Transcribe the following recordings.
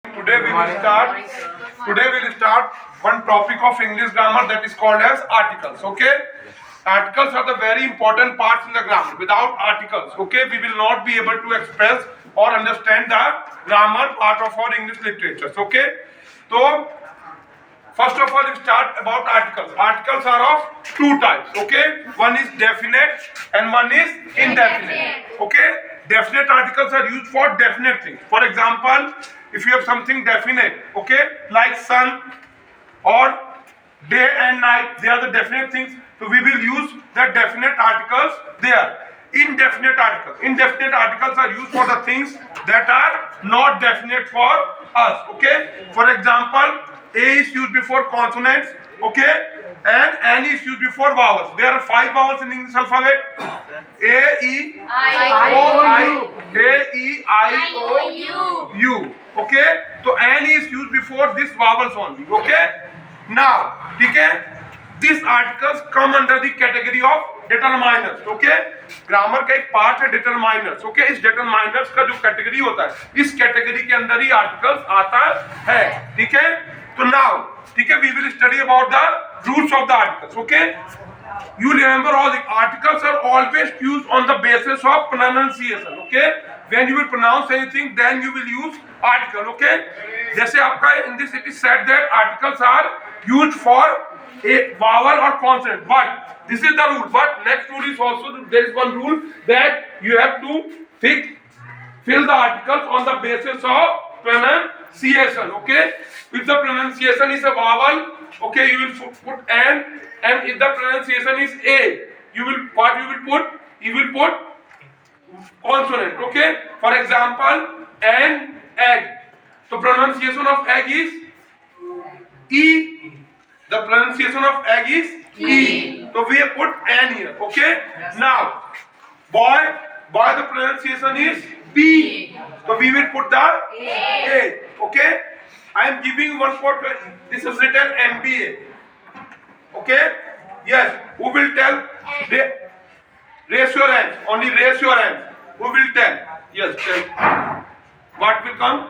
Today we will start. Today we will start one topic of English grammar that is called as articles. Okay, articles are the very important parts in the grammar. Without articles, okay, we will not be able to express or understand the grammar part of our English literature. Okay, so first of all, we start about articles. Articles are of two types. Okay, one is definite and one is indefinite. Okay, definite articles are used for definite things. For example, if you have something definite, okay, like sun or day and night, they are the definite things. So we will use the definite articles there. Indefinite articles are used for the things that are not definite for us. Okay, for example, a is used before consonants, okay, and n is used before vowels. There are 5 vowels in English alphabet: a, e, o, I, a, e, I, o, u. Okay, so n is used before these vowels only. Okay, now, okay, these articles come under the category of determiners. Okay, grammar का एक part है determiners. Okay, इस determiners का जो category होता है, इस category के अंदर ही आर्टिकल्स आता है. ठीक है, तो now, ठीक है, we will study about the roots of the articles. Okay, you remember all the articles are always used on the basis of pronunciation. Okay, when you will pronounce anything, then you will use article. Okay, जैसे आपका in this it is said that articles are used for a vowel or consonant, but this is the rule. But next rule is also, there is one rule that you have to fill the articles on the basis of pronunciation. Okay, if the pronunciation is a vowel, okay, you will put n, and if the pronunciation is a, you will put? You will put consonant. Okay, for example, an egg. The pronunciation of egg is e. The pronunciation of egg is E. So we have put N here. Okay. Now, boy, the pronunciation is B. So we will put the A. Okay. I am giving one for this is written MBA. Okay. Yes. Who will tell? Raise your hands. Only raise your hands. Who will tell? Yes. Tell. What will come?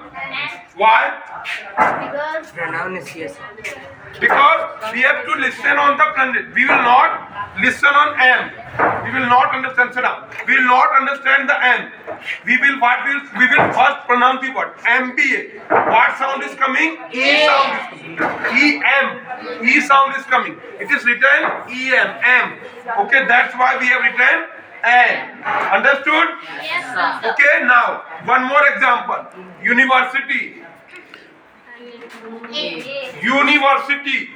Why? Because pronunciation. Because we have to listen on the pronunciation. We will not listen on M. We will not understand. We will not understand the M. We will first pronounce the word MBA. What sound is coming? E sound is coming. EM. E sound is coming. It is written EM. M. Okay, that's why we have written N. Understood? Yes, sir. Okay, now one more example. University. University.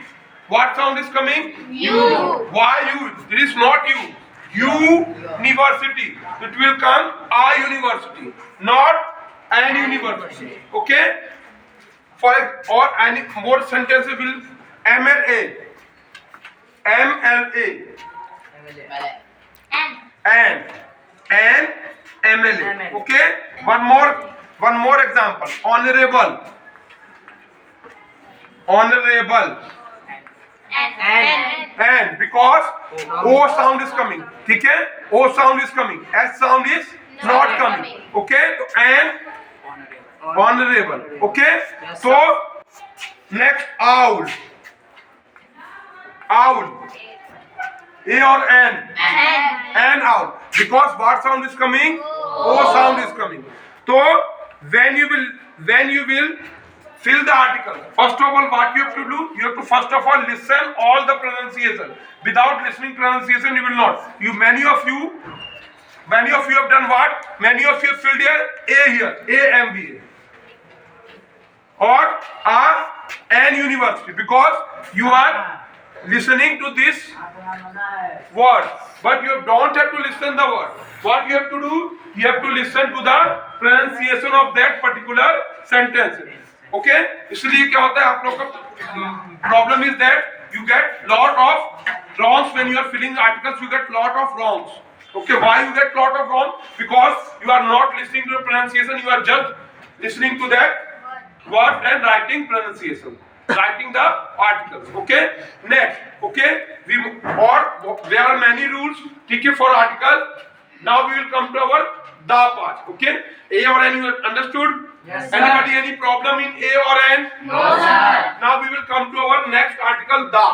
What sound is coming? U. Why U? It is not U. University. It will come a university, not an university. Okay? Or any more sentences will MLA. MLA. And MLA. Okay? One more example. Honorable. And because O sound is coming. ठीक है? O sound is coming. S sound is not coming. Okay? And honorable. Okay? So next, owl. A or N? An owl. Because what sound is coming? O sound is coming. So when you will fill the article, first of all, what you have to do? You have to first of all listen all the pronunciation. Without listening pronunciation, you will not. Many of you have done what? Many of you have filled here, A MBA, or an university, because you are listening to this word, but you don't have to listen the word. What you have to do? You have to listen to the pronunciation of that particular sentence. Okay? इसलिए क्या होता है आप लोग का problem is that you get lot of wrongs when you are filling articles. You get lot of wrongs. Okay? Why you get lot of wrongs? Because you are not listening to the pronunciation. You are just listening to that word and writing pronunciation. Writing the articles. Okay? Next. Okay? There are many rules. ठीक है, for article. Now we will come to our the part. Okay? A or N, you understood? Yes, sir. Anybody any problem in A or N? No, sir. Now we will come to our next article, the.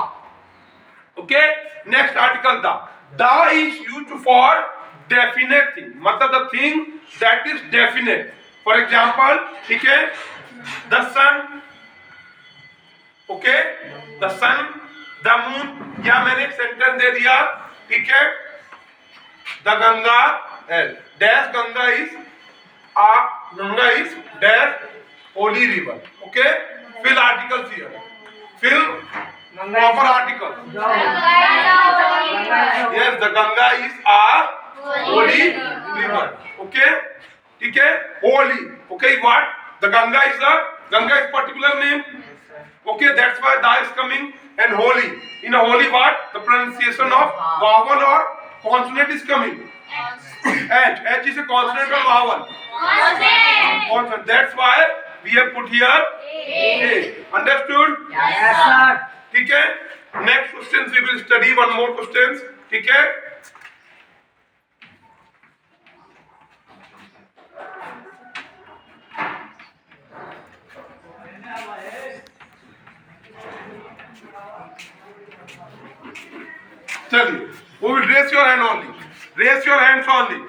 Okay, next article, the. The is used for definite thing. मतलब the thing that is definite. For example, ठीक है, the sun. Okay, the sun, the moon. या मैंने एक sentence दे दिया, ठीक है. The Ganga, dash Ganga is dash holy river. Okay, fill articles here. Fill proper article. Yes, the Ganga is a holy river. Okay, ठीक है, holy. Okay, what? The Ganga is particular name. Okay, that's why da is coming, and holy. In a holy what? The pronunciation of vowel or consonant is coming. H is a consonant or vowel? Consonant. That's why we have put here A. Understood? Yes, sir. ठीक है. Next questions we will study one more questions. ठीक है. चलिए, who will raise your hand only? Raise your hands only.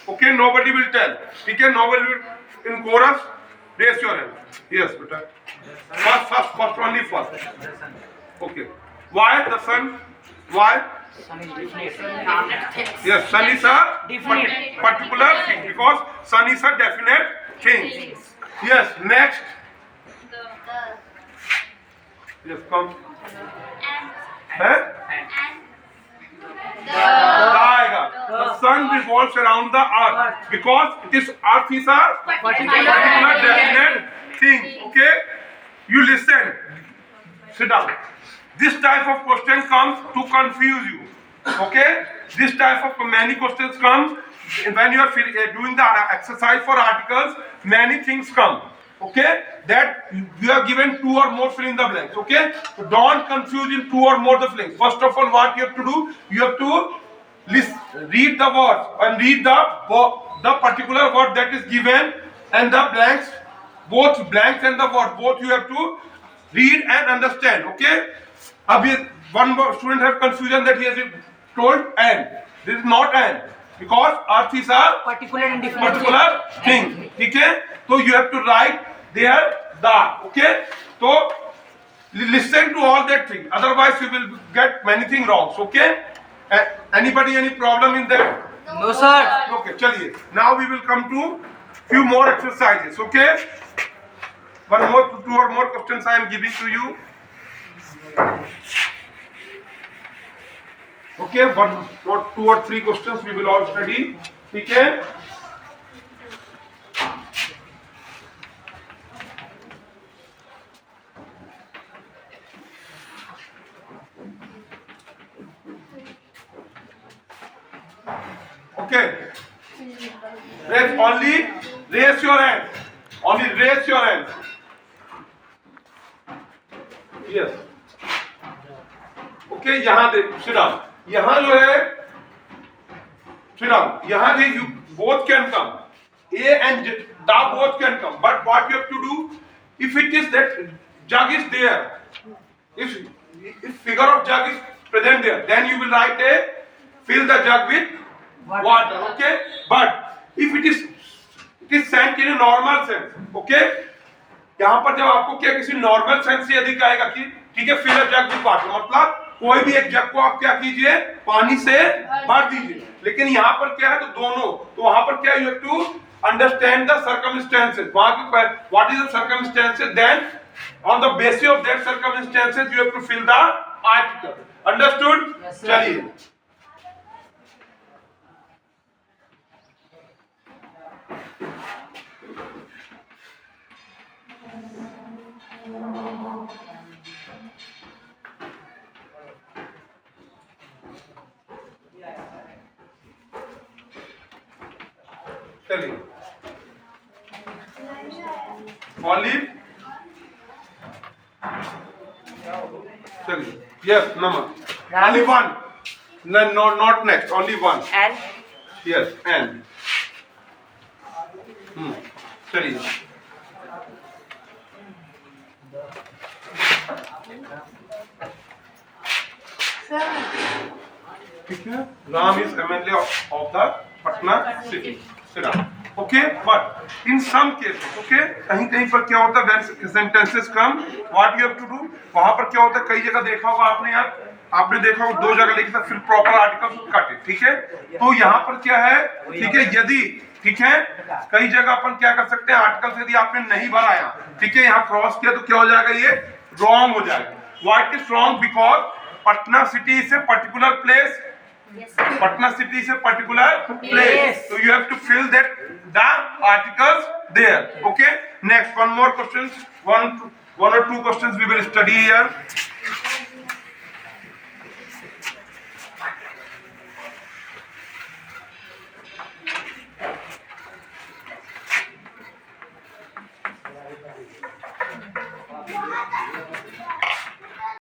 Okay, nobody will tell. ठीक है, nobody will in chorus. Raise your hand. Yes, बेटा. First, only first. Okay. Why the sun? Why? Yes, sun is a particular thing because sun is a definite thing. Yes, next. Yes, come. The sun revolves around the earth because earth is a particular definite thing. Okay, you listen. Sit down. This type of question comes to confuse you. Okay, this type of many questions come when you are doing the exercise for articles. Many things come. Okay, that you have given two or more fill in the blanks. Okay, so don't confuse in two or more the blanks. First of all, what you have to do, you have to read the words and read the particular word that is given and the blanks, both blanks and the word, both you have to read and understand. Okay, one more student have confusion that he has told and this is not and because earth is a Particular thing. Okay, so you have to write there the. Okay, so listen to all that thing, otherwise you will get many things wrong. Okay, anybody any problem in that? No, sir. Okay, chaliye. Now we will come to few more exercises. Okay, two or more questions I am giving to you. Okay, two or three questions we will all study. Okay. Okay. Raise your hand. Only raise your hand. Yes. Okay, यहाँ दे sit down. यहाँ जो है sit down. यहाँ दे you both can come. A and da both can come. But what you have to do, if it is that jug is there, if figure of jug is present there, then you will write a fill the jug with water. Okay, but if it is sent in a normal sense. Okay, यहाँ पर जब आपको क्या किसी normal sense से यदि कहेगा कि ठीक है fill a jug with water, मतलब कोई भी एक जग को आप क्या कीजिए पानी से भर दीजिए, लेकिन यहाँ पर क्या है तो दोनों, तो वहां पर क्या you have to understand the circumstances. वहां पे what is the circumstances, then on the basis of that circumstances you have to fill the article. Understood? चलिए Olive. Chaliye. Yes, number. Only one. No, not next. Only one. And yes, and. Chaliye. ठीक है, Ram is MLA of the Patna city. Okay, but in some cases, okay, कहीं कहीं पर क्या होता है, when sentences come, what you have to do, वहां पर क्या होता है, कई जगह देखा होगा आपने यार, आपने देखा होगा 2 जगह लिखा था, फिर प्रॉपर आर्टिकल काटे, ठीक है। तो यहाँ पर क्या है, ठीक है, यदि, ठीक है, कई जगह अपन क्या कर सकते हैं, आर्टिकल यदि आपने नहीं बनाया, ठीक है, यहाँ क्रॉस किया तो क्या हो जाएगा, ये रॉन्ग हो जाएगा। What is wrong? Because Patna city is a particular place. Patna city is a particular place, so you have to fill that the articles there. Okay, next one more questions, one or two questions we will study here.